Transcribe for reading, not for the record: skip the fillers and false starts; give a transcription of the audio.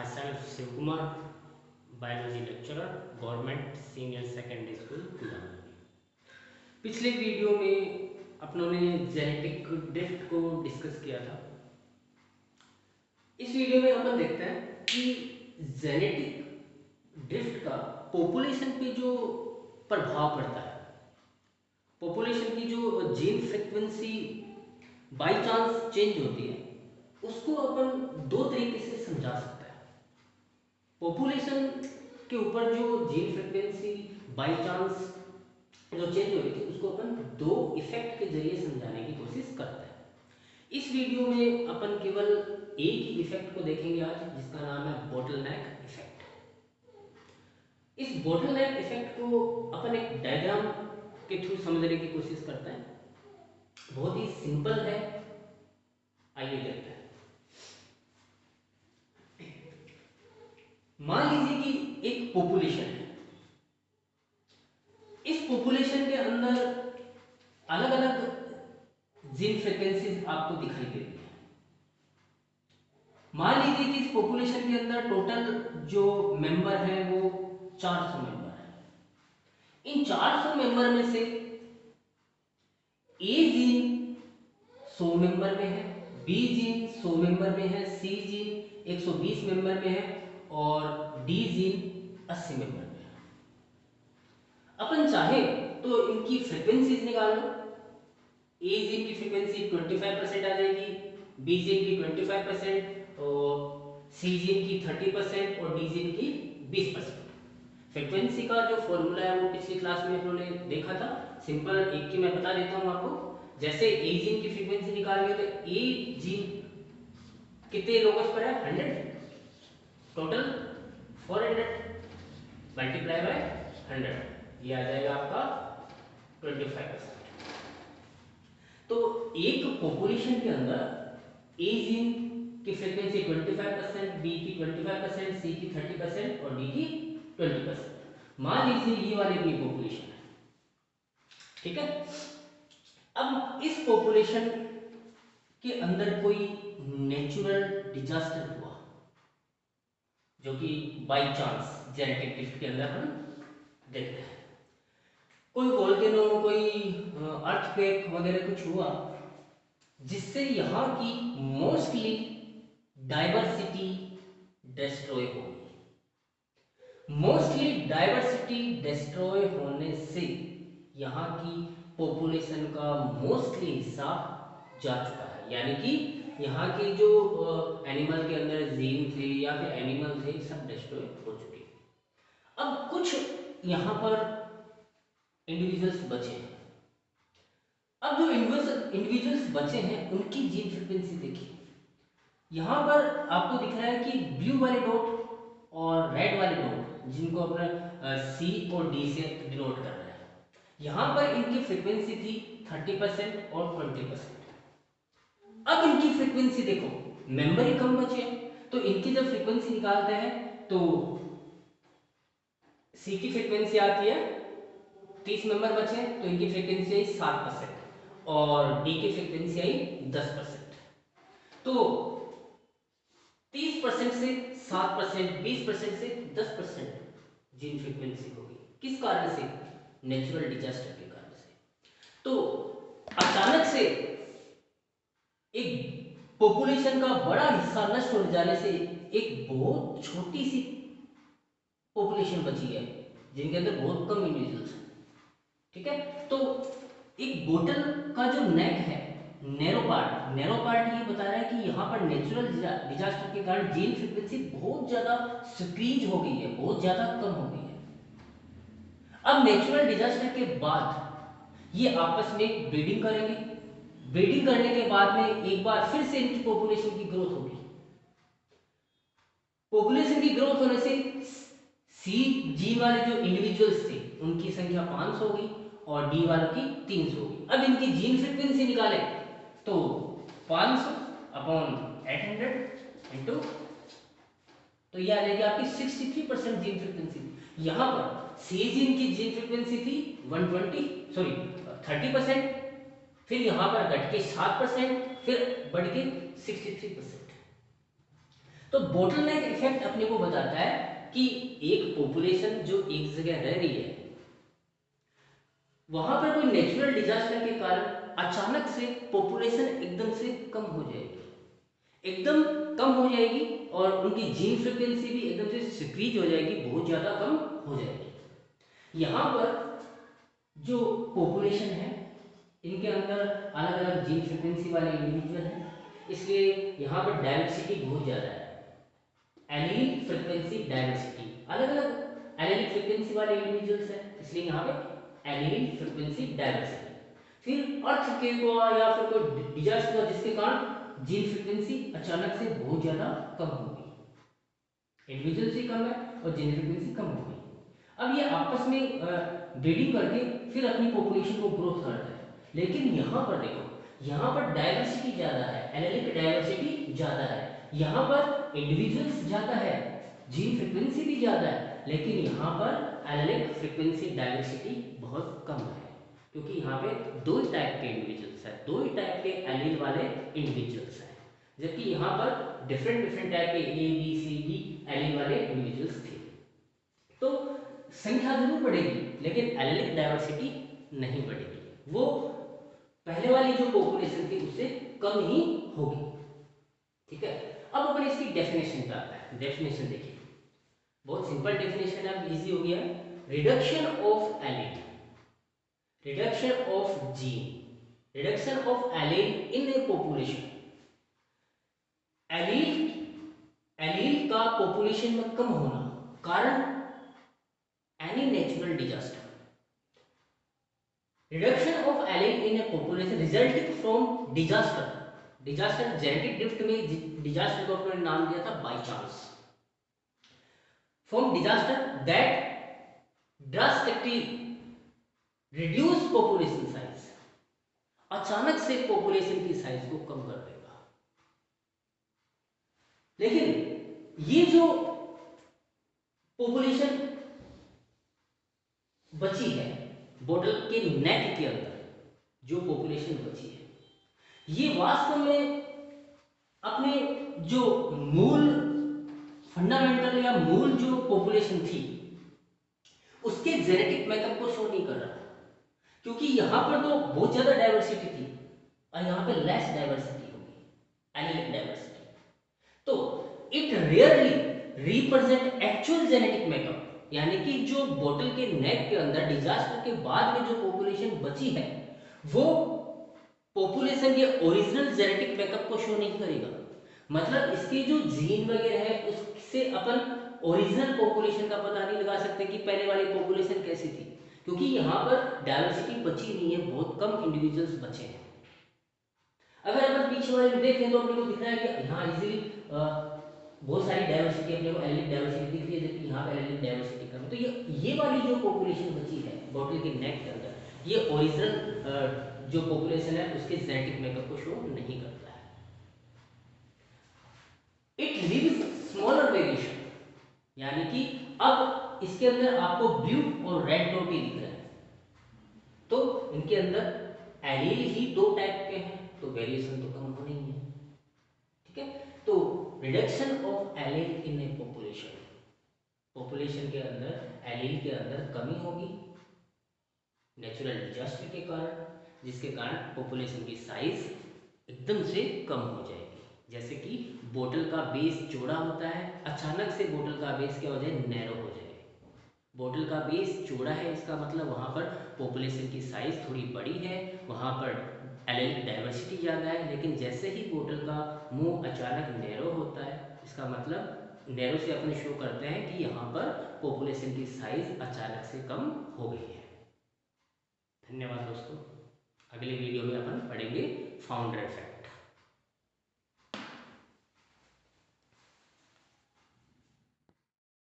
myself Shiv Kumar, biology lecturer, government senior secondary school गुलाबी। पिछले video में अपनों ने जेनेटिक ड्रिफ्ट को डिस्कस किया था। इस वीडियो में अपन देखते हैं कि जेनेटिक ड्रिफ्ट का पॉपुलेशन पे जो प्रभाव पड़ता है, पॉपुलेशन की जो gene frequency by chance change होती है, उसको अपन दो तरीके से समझा सकते हैं। पॉपुलेशन के ऊपर जो जीन फ्रीक्वेंसी बाय चांस जो चेंज हो रही थी, उसको अपन दो इफेक्ट के जरिए समझाने की कोशिश करते हैं। इस वीडियो में अपन केवल एक ही इफेक्ट को देखेंगे आज, जिसका नाम है बोटलनेक इफेक्ट। इस बोटलनेक इफेक्ट को अपन एक डायग्राम के थ्रू समझने की कोशिश करते हैं। बहुत ही सिंपल है, आइए देखते हैं। मान लीजिए कि एक पॉपुलेशन है। इस पॉपुलेशन के अंदर अलग अलग जीन फ्रीक्वेंसीज आपको दिखाई दे रही है। मान लीजिए कि इस पॉपुलेशन के अंदर टोटल जो मेंबर है वो 400 मेंबर है। इन 400 मेंबर में से ए जीन 100 मेंबर में है, बी जीन 100 मेंबर में है, सी जीन 120 मेंबर में है और डी जीन 80 मेंबर में है। अपन चाहे तो इनकी फ्रीक्वेंसीज निकाल लो। ए जीन की फ्रीक्वेंसी 25% आ जाएगी, बी जीन की 25% और सी जीन की 30% और डी जीन की 20%। फ्रीक्वेंसी का जो फॉर्मूला है वो पिछली क्लास में उन्होंने देखा था। सिंपल एक की मैं बता देता हूँ आपको। जैसे ए जीन की फ्रीक्वेंसी निकालेंगे तो ए जीन कितने लोगों पर है? 100, टोटल 400 मल्टीप्लाई बाय 100, ये आ जाएगा आपका 25%। तो एक पॉपुलेशन के अंदर ए जीन की फ्रीक्वेंसी 25%, बी की 25%, सी की 30% और डी की 20%। मान लीजिए ये वाली अपनी पॉपुलेशन है, ठीक है। अब इस पॉपुलेशन के अंदर कोई नेचुरल डिजास्टर हुआ, जो कि बाय चांस जेनेटिक ड्रिफ्ट के अंदर हम देखते हैं। कोई वोल्केनो, कोई अर्थक्वेक वगैरह कुछ हुआ, जिससे यहाँ की मोस्टली डाइवर्सिटी डिस्ट्रॉय हो गई। मोस्टली डाइवर्सिटी डिस्ट्रॉय होने से यहाँ की पॉपुलेशन का मोस्टली हिस्सा जा चुका है, यानी कि यहाँ के जो एनिमल के अंदर जीन थे या फिर एनिमल थे, सब डिस्ट्रॉय हो चुके। अब कुछ यहाँ पर इंडिविजुअल्स बचे हैं। अब जो इंडिविजुअल्स बचे हैं, उनकी जीन फ्रीक्वेंसी देखिए। यहाँ पर आपको दिख रहा है कि ब्लू वाले डॉट और रेड वाले डॉट, जिनको अपना सी और डी से डिनोट कर रहा है, यहाँ पर इनकी फ्रीक्वेंसी थी 30% और 20%। अब इनकी फ्रीक्वेंसी देखो, मेंबर ही कम बचे हैं, तो इनकी जब फ्रीक्वेंसी निकालते हैं तो सी की फ्रीक्वेंसी आती है 30 मेंबर बचे हैं, तो इनकी फ्रीक्वेंसी आई 7% और डी की फ्रीक्वेंसी आई 10%। तो 30% से 7%, 20% से 10% जीन फ्रीक्वेंसी होगी। किस कारण से? नेचुरल डिजास्टर के कारण से। तो अचानक से एक पॉपुलेशन का बड़ा हिस्सा नष्ट हो जाने से एक बहुत छोटी सी पॉपुलेशन बची है, जिनके अंदर बहुत कम इंडिविजुअल्स हैं, ठीक है। तो एक बोतल का जो नेक है, नैरो पार्ट ये बता रहा है कि यहाँ पर नेचुरल डिजास्टर के कारण जीन फ्रीक्वेंसी बहुत ज्यादा स्क्रीज हो गई है, बहुत ज्यादा कम हो गई है। अब नेचुरल डिजास्टर के बाद ये आपस में ब्रीडिंग करेंगे। ब्रीडिंग करने के बाद में एक बार फिर से इनकी पॉपुलेशन की ग्रोथ होगी। पॉपुलेशन की ग्रोथ होने से सी जीन वाले जो इंडिविजुअल्स थे, उनकी संख्या 500 होगी और डी वालों की 300 होगी। अब इनकी जीन फ्रीक्वेंसी निकाले तो 500 अपॉन 800 इंटू, तो ये आ जाएगी आपकी 63% जीन फ्रीक्वेंसी। यहाँ पर सी जीन की जीन फ्रीक्वेंसी थी 30%, फिर यहाँ पर घट के 7%, फिर बढ़ के 63%। तो बोटलनेक इफेक्ट अपने को बताता है कि एक पॉपुलेशन जो एक जगह रह रही है, वहां पर कोई नेचुरल डिजास्टर के कारण अचानक से पॉपुलेशन एकदम से कम हो जाएगी, एकदम कम हो जाएगी, और उनकी जीन फ्रीक्वेंसी भी एकदम से डिक्रीज हो जाएगी, बहुत ज़्यादा कम हो जाएगी। यहाँ पर जो पॉपुलेशन है, इनके अंदर अलग अलग जीन फ्रीक्वेंसी वाले इंडिविजुअल हैं, इसलिए यहाँ पर डाइवर्सिटी बहुत ज़्यादा है। एलील फ्रीक्वेंसी डाइवर्सिटी, अलग अलग एलील फ्रीक्वेंसी वाले इंडिविजुअल्स हैं, इसलिए यहाँ पे एलील फ्रीक्वेंसी डाइवर्सिटी। फिर अर्थक्वेक हुआ या फिर कोई डिजास्टर हुआ जिसके कारण जीन फ्रीक्वेंसी अचानक से बहुत ज़्यादा कम हो गई, इंडिविजुअल्स ही कम है और जीन फ्रीक्वेंसी कम हो गई। अब ये आपस में ब्रीडिंग करके फिर अपनी पॉपुलेशन को ग्रोथ करता है, लेकिन यहाँ पर देखो, यहाँ पर डाइवर्सिटी ज़्यादा है, एलेलिक डाइवर्सिटी ज़्यादा है, यहाँ पर इंडिविजुअल्स ज़्यादा है, जीन फ्रीक्वेंसी भी ज़्यादा है, लेकिन यहाँ पर एलेलिक फ्रीक्वेंसी डाइवर्सिटी बहुत कम है, क्योंकि यहाँ पे दो ही टाइप के इंडिविजुअल्स हैं, दो ही टाइप के एलील वाले इंडिविजुअल्स हैं, जबकि यहाँ पर डिफरेंट डिफरेंट टाइप के A B C D allele वाले इंडिविजुअल्स थे। तो संख्या जरूर बढ़ेगी, लेकिन एलेलिक डाइवर्सिटी नहीं बढ़ेगी, वो पहले वाली जो पॉपुलेशन थी उससे कम ही होगी। ठीक है, अब अपन इसकी डेफिनेशन पे आते हैं। डेफिनेशन देखिए, बहुत सिंपल डेफिनेशन है, अब इजी हो गया। Reduction of allele, reduction of gene, reduction of allele in A population. Allele, allele का पॉपुलेशन में कम होना कारण any natural disaster. Reduction of allele in A population resulting from disaster. Disaster genetic drift में disaster को अपने नाम दिया था by chance. From disaster that drastically reduce population size, अचानक से पॉपुलेशन की साइज को कम कर देगा। लेकिन ये जो पॉपुलेशन बची है बोतल के नेक के अंदर, जो पॉपुलेशन बची है, ये वास्तव में अपने जो मूल फंडामेंटल या मूल जो पॉपुलेशन थी उसके जेनेटिक मेकअप को शो नहीं कर रहा, क्योंकि यहां पर तो बहुत ज्यादा डाइवर्सिटी थी और यहां पर लेस डाइवर्सिटी होगी, एलिलिक डाइवर्सिटी। तो it rarely represent actual genetic makeup, यानी कि जो बोतल के नेक के अंदर डिजास्टर के बाद में जो पॉपुलेशन बची है वो पॉपुलेशन के ओरिजिनल जेनेटिक मेकअप को शो नहीं करेगा। मतलब इसके जो जीन वगैरह है उससे अपन ओरिजिनल पॉपुलेशन का पता नहीं लगा सकते कि पहले वाली पॉपुलेशन कैसी थी, क्योंकि यहाँ पर डाइवर्सिटी बची नहीं है, बहुत कम इंडिविजुअल्स बचे हैं। अगर अपन पीछे वाले में देखें तो अपने को दिख रहा है कि यहाँ इजीली बहुत सारी डाइवर्सिटी अपने को एलिलिक डाइवर्सिटी दिख रही है, जबकि यहाँ पे एलिलिक डाइवर्सिटी कम है। तो ये वाली जो पॉपुलेशन बची है बोतल के नेक के अंदर, ये ओरिजिनल जो पॉपुलेशन है उसके जेनेटिक मेकअप को शो नहीं करता है। इट लीव्स स्मॉलर वेरिएशन, यानी कि अब इसके अंदर आपको ब्लू और रेड डॉट ही दिख रहा है, तो इनके अंदर एलील ही दो टाइप के हैं, तो वेरिएशन तो कम होनी ही है। ठीक है, तो reduction of allele in A population, population के अंदर एलील के अंदर कमी होगी नेचुरल डिजास्टर के कारण, जिसके कारण पॉपुलेशन की साइज एकदम से कम हो जाएगी। जैसे कि बोतल का बेस चौड़ा होता है, अचानक से बोतल का बेस क्या हो जाए, नैरो हो जाए। बोतल का बेस चौड़ा है, इसका मतलब वहाँ पर पॉपुलेशन की साइज थोड़ी बड़ी है, वहाँ पर एलीलिक डाइवर्सिटी ज़्यादा है। लेकिन जैसे ही बोतल का मुंह अचानक नैरो होता है, इसका मतलब नैरो से अपन शो करते हैं कि यहाँ पर पॉपुलेशन की साइज अचानक से कम हो गई है। धन्यवाद दोस्तों, अगले वीडियो में अपन पढ़ेंगे फाउंडर इफेक्ट।